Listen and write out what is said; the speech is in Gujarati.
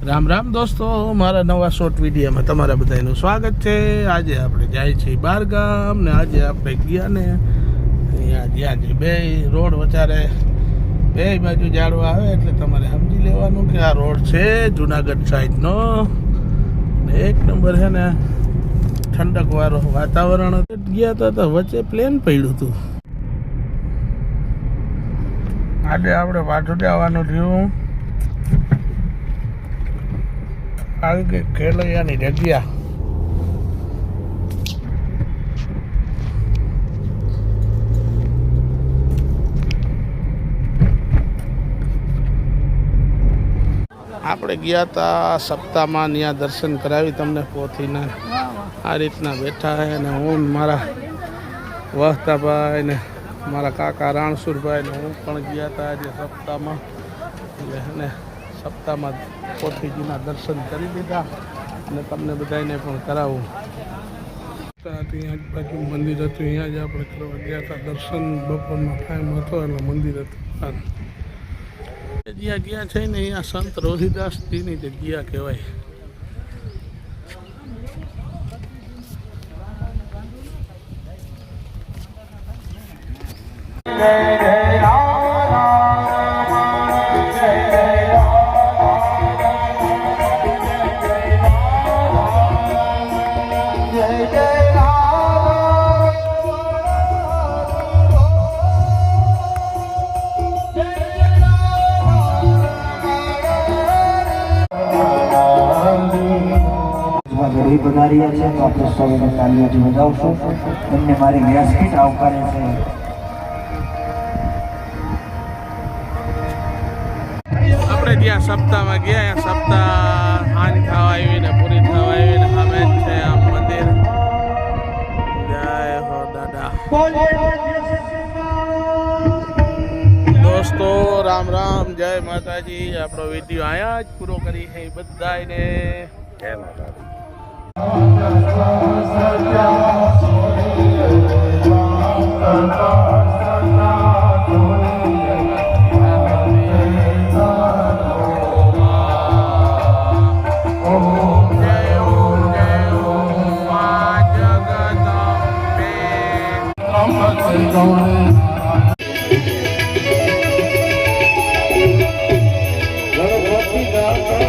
રામ રામ દોસ્તો, મારા નવા શોર્ટ વિડીયોમાં તમારા બધાનું સ્વાગત છે। આજે આપણે જાય છીએ બહારગામ ને આજે આપણે ગયા ને અહીંયા જ્યાં જે બે રોડ વચારે બે બાજુ ઝાડવા આવે એટલે તમારે સમજી લેવાનું કે આ રોડ છે જુનાગઢ સાઈડનો ને એક નંબર છે ને ઠંડકવાળો વાતાવરણ ગયા હતા તો વચ્ચે પ્લેન પડ્યું હતું। આજે આપણે પાછું જવાનું થયું આવી ગઈ ખેલૈયાની જગ્યા। આપણે ગયા હતા સપ્તાહમાં ત્યાં દર્શન કરાવી તમને પોથીના આ રીતના બેઠા છે ને હું મારા વહતાભાઈ ને મારા કાકા રાણસુરભાઈ ને હું પણ ગયા હતા આજે સપ્તાહમાં એટલે સપ્તાહમાં પોથીજીના દર્શન કરી દીધા અને તમને બધાને પણ કરાવું। ત્યાં આજુબાજુ મંદિર હતું, અહીંયા જ આપણે કરવા ગયા હતા દર્શન। બપોરનો ટાઈમ હતો એટલે મંદિર હતું જ્યાં ગયા છે ને અહીંયા સંત રોહિદાસજીની જગ્યા કહેવાય। પધાર્યા છે તો આપણે સૌને તાળીઓથી વધાવશું। એમને મારી વ્યાસપીઠ આવકારે છે। આપણે જ્યાં સપ્તાહમાં ગયા સપ્તાહ હાનિ થવા આવી ને પૂરી થવા આવી ને અમે છે આ મંદિર। જય હો દાદા દોસ્તો, રામ રામ, જય માતાજી। આપણો વિડીયો અહીંયા જ પૂરો કરી છે બધાને જય માતાજી। ગણપતિ દાતા